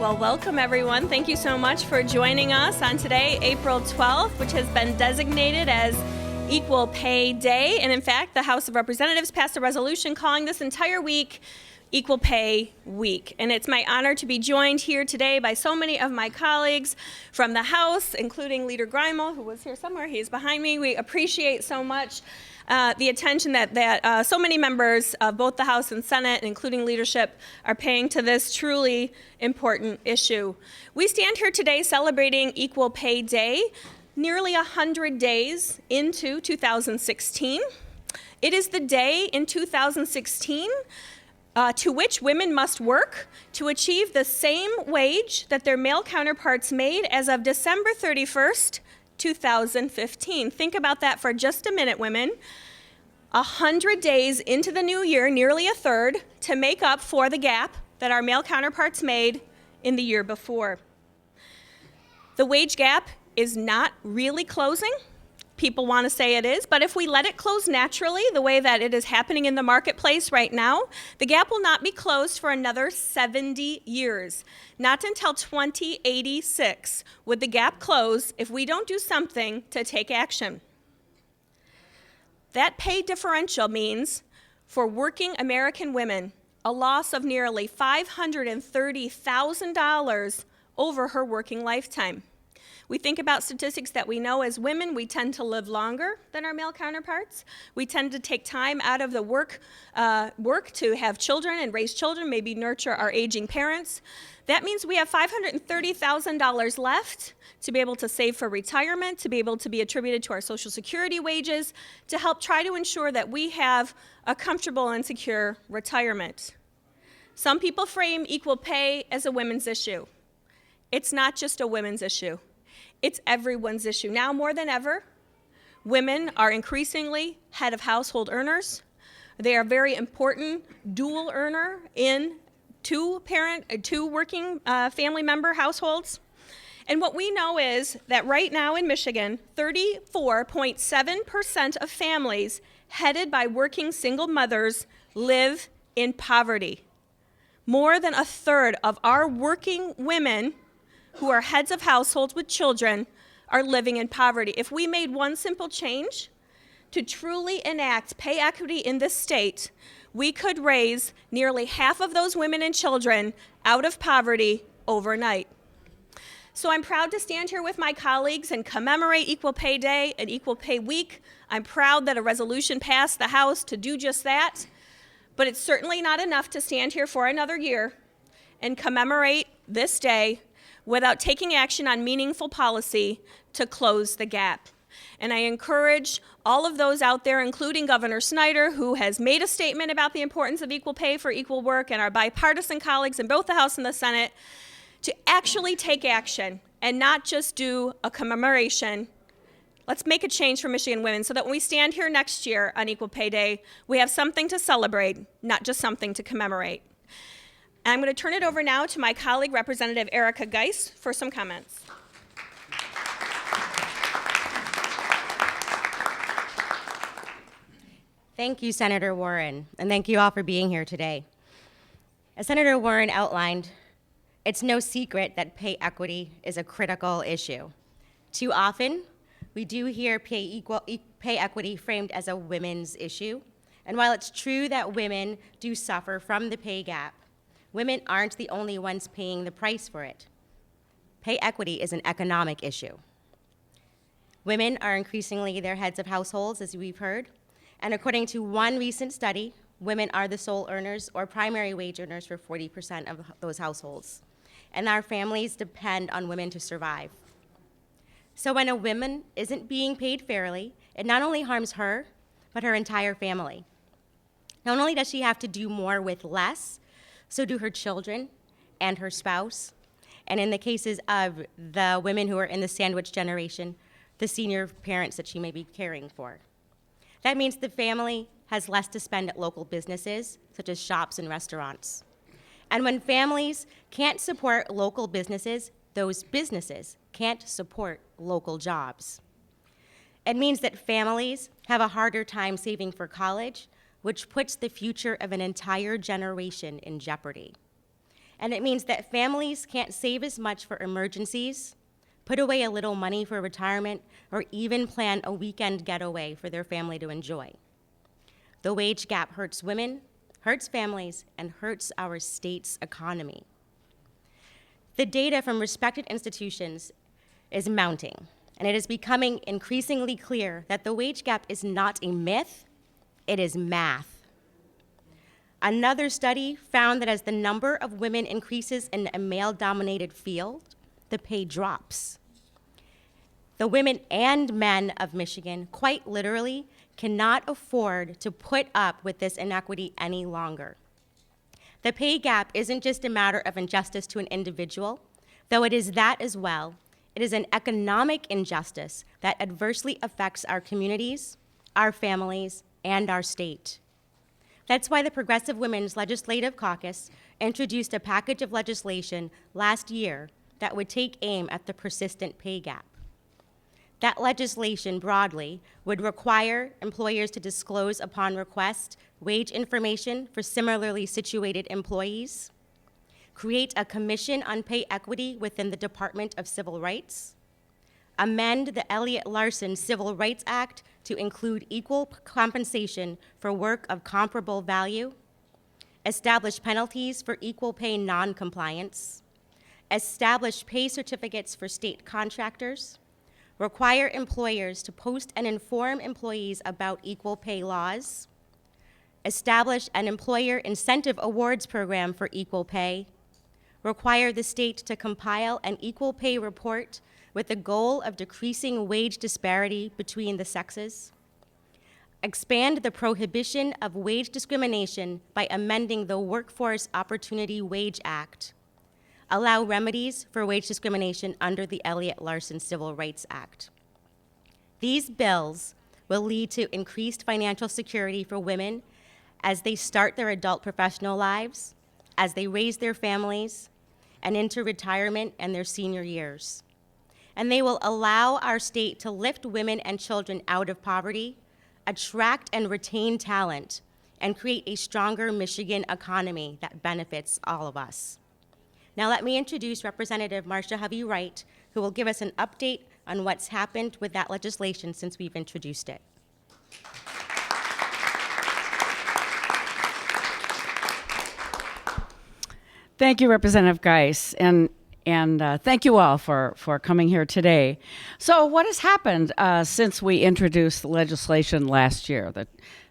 Well, welcome everyone. Thank you so much for joining us on today, April 12th, which has been designated as Equal Pay Day. And in fact, the House of Representatives passed a resolution calling this entire week Equal Pay Week. And it's my honor to be joined here today by so many of my colleagues from the House, including Leader Greimel, who was here somewhere. He's behind me. We appreciate so much the attention that so many members of both the House and Senate, including leadership, are paying to this truly important issue. We stand here today celebrating Equal Pay Day, nearly 100 days into 2016. It is the day in 2016 to which women must work to achieve the same wage that their male counterparts made as of December 31st, 2015. Think about that for just a minute, women. 100 days into the new year, nearly a third, to make up for the gap that our male counterparts made in the year before. The wage gap is not really closing. People want to say it is, but if we let it close naturally, the way that it is happening in the marketplace right now, the gap will not be closed for another 70 years. Not until 2086 would the gap close if we don't do something to take action. That pay differential means, for working American women, a loss of nearly $530,000 over her working lifetime. We think about statistics that we know as women, we tend to live longer than our male counterparts. We tend to take time out of the work to have children and raise children, maybe nurture our aging parents. That means we have $530,000 left to be able to save for retirement, to be able to be attributed to our Social Security wages, to help try to ensure that we have a comfortable and secure retirement. Some people frame equal pay as a women's issue. It's not just a women's issue. It's everyone's issue. Now more than ever, women are increasingly head of household earners. They are a very important dual earner in two working family member households. And what we know is that right now in Michigan, 34.7% of families headed by working single mothers live in poverty. More than a third of our working women who are heads of households with children are living in poverty. If we made one simple change to truly enact pay equity in this state, we could raise nearly half of those women and children out of poverty overnight. So I'm proud to stand here with my colleagues and commemorate Equal Pay Day and Equal Pay Week. I'm proud that a resolution passed the House to do just that, but it's certainly not enough to stand here for another year and commemorate this day without taking action on meaningful policy to close the gap. And I encourage all of those out there, including Governor Snyder, who has made a statement about the importance of equal pay for equal work, and our bipartisan colleagues in both the House and the Senate, to actually take action and not just do a commemoration. Let's make a change for Michigan women so that when we stand here next year on Equal Pay Day, we have something to celebrate, not just something to commemorate. And I'm going to turn it over now to my colleague, Representative Erica Geis, for some comments. Thank you, Senator Warren, and thank you all for being here today. As Senator Warren outlined, it's no secret that pay equity is a critical issue. Too often, we do hear pay equity framed as a women's issue, and while it's true that women do suffer from the pay gap, women aren't the only ones paying the price for it. Pay equity is an economic issue. Women are increasingly their heads of households, as we've heard, and according to one recent study, women are the sole earners or primary wage earners for 40% of those households. And our families depend on women to survive. So when a woman isn't being paid fairly, it not only harms her, but her entire family. Not only does she have to do more with less, so do her children and her spouse. And in the cases of the women who are in the sandwich generation, the senior parents that she may be caring for. That means the family has less to spend at local businesses, such as shops and restaurants. And when families can't support local businesses, those businesses can't support local jobs. It means that families have a harder time saving for college, which puts the future of an entire generation in jeopardy. And it means that families can't save as much for emergencies, put away a little money for retirement, or even plan a weekend getaway for their family to enjoy. The wage gap hurts women, hurts families, and hurts our state's economy. The data from respected institutions is mounting, and it is becoming increasingly clear that the wage gap is not a myth, it is math. Another study found that as the number of women increases in a male-dominated field, the pay drops. The women and men of Michigan, quite literally, cannot afford to put up with this inequity any longer. The pay gap isn't just a matter of injustice to an individual, though it is that as well. It is an economic injustice that adversely affects our communities, our families, and our state. That's why the Progressive Women's Legislative Caucus introduced a package of legislation last year that would take aim at the persistent pay gap. That legislation broadly would require employers to disclose upon request wage information for similarly situated employees, create a commission on pay equity within the Department of Civil Rights, amend the Elliott-Larsen Civil Rights Act to include equal compensation for work of comparable value, establish penalties for equal pay noncompliance, establish pay certificates for state contractors, require employers to post and inform employees about equal pay laws, establish an employer incentive awards program for equal pay, require the state to compile an equal pay report with the goal of decreasing wage disparity between the sexes, expand the prohibition of wage discrimination by amending the Workforce Opportunity Wage Act, allow remedies for wage discrimination under the Elliott-Larsen Civil Rights Act. These bills will lead to increased financial security for women as they start their adult professional lives, as they raise their families, and into retirement and their senior years. And they will allow our state to lift women and children out of poverty, attract and retain talent, and create a stronger Michigan economy that benefits all of us. Now let me introduce Representative Marcia Hovey-Wright, who will give us an update on what's happened with that legislation since we've introduced it. Thank you, Representative Geis, and thank you all for coming here today. So what has happened since we introduced the legislation last year? The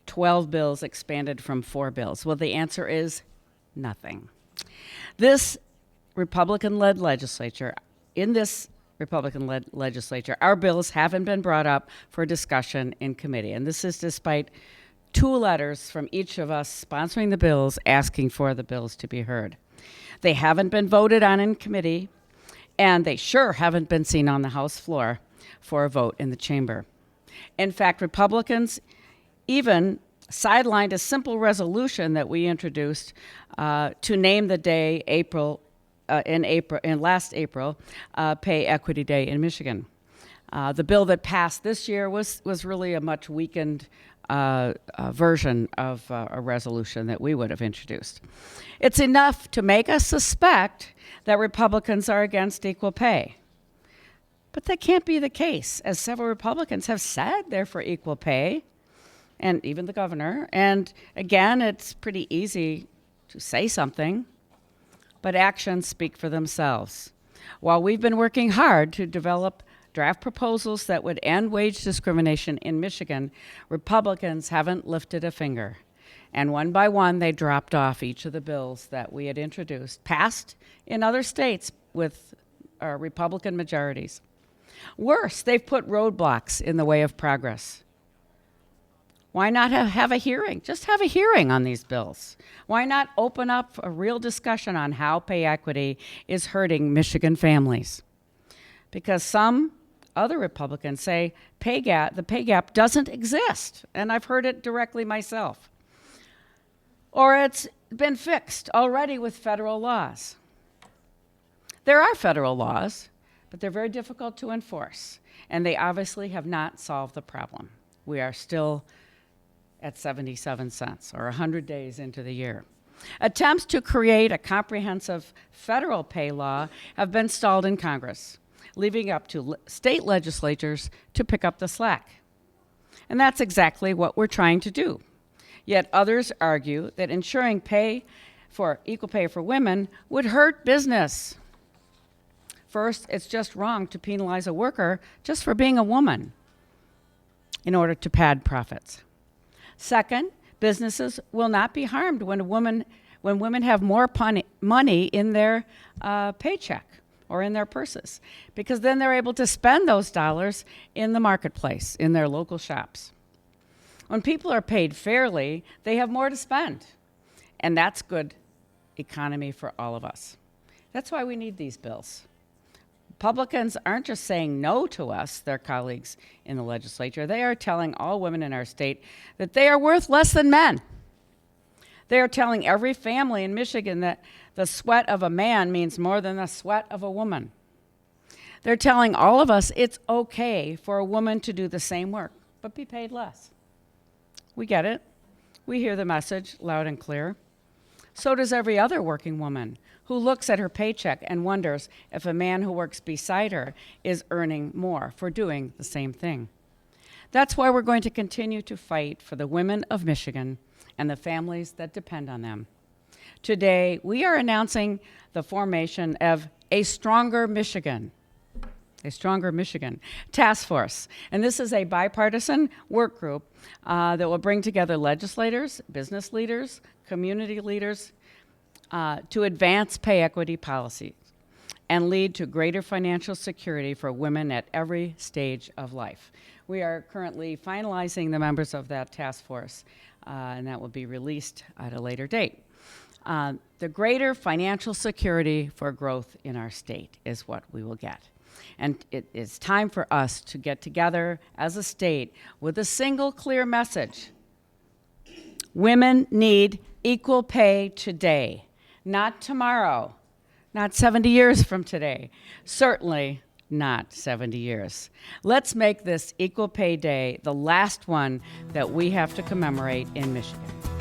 12 bills expanded from 4 bills. Well, the answer is nothing. This Republican-led legislature, our bills haven't been brought up for discussion in committee. And this is despite 2 letters from each of us sponsoring the bills asking for the bills to be heard. They haven't been voted on in committee, and they sure haven't been seen on the House floor for a vote in the chamber. In fact, Republicans even sidelined a simple resolution that we introduced to name the day last April, Pay Equity Day in Michigan. The bill that passed this year was really a much weakened version of a resolution that we would have introduced. It's enough to make us suspect that Republicans are against equal pay. But that can't be the case, as several Republicans have said they're for equal pay, and even the governor. And again, it's pretty easy to say something, but actions speak for themselves. While we've been working hard to develop draft proposals that would end wage discrimination in Michigan, Republicans haven't lifted a finger. And one by one, they dropped off each of the bills that we had introduced, passed in other states with Republican majorities. Worse, they've put roadblocks in the way of progress. Why not have a hearing? Just have a hearing on these bills. Why not open up a real discussion on how pay equity is hurting Michigan families? Because some other Republicans say the pay gap doesn't exist, and I've heard it directly myself. Or it's been fixed already with federal laws. There are federal laws, but they're very difficult to enforce, and they obviously have not solved the problem. We are still at 77 cents, or 100 days into the year. Attempts to create a comprehensive federal pay law have been stalled in Congress, leaving up to state legislatures to pick up the slack. And that's exactly what we're trying to do. Yet others argue that ensuring equal pay for women would hurt business. First, it's just wrong to penalize a worker just for being a woman in order to pad profits. Second, businesses will not be harmed when women have more money in their paycheck or in their purses, because then they're able to spend those dollars in the marketplace, in their local shops. When people are paid fairly, they have more to spend, and that's good economy for all of us. That's why we need these bills. Republicans aren't just saying no to us, their colleagues in the legislature. They are telling all women in our state that they are worth less than men. They are telling every family in Michigan that the sweat of a man means more than the sweat of a woman. They're telling all of us it's okay for a woman to do the same work, but be paid less. We get it. We hear the message loud and clear. So does every other working woman who looks at her paycheck and wonders if a man who works beside her is earning more for doing the same thing. That's why we're going to continue to fight for the women of Michigan and the families that depend on them. Today, we are announcing the formation of a Stronger Michigan task force. And this is a bipartisan work group that will bring together legislators, business leaders, community leaders to advance pay equity policies and lead to greater financial security for women at every stage of life. We are currently finalizing the members of that task force, and that will be released at a later date. The greater financial security for growth in our state is what we will get. And it is time for us to get together as a state with a single clear message. Women need equal pay today, not tomorrow, not 70 years from today, certainly not 70 years. Let's make this Equal Pay Day the last one that we have to commemorate in Michigan.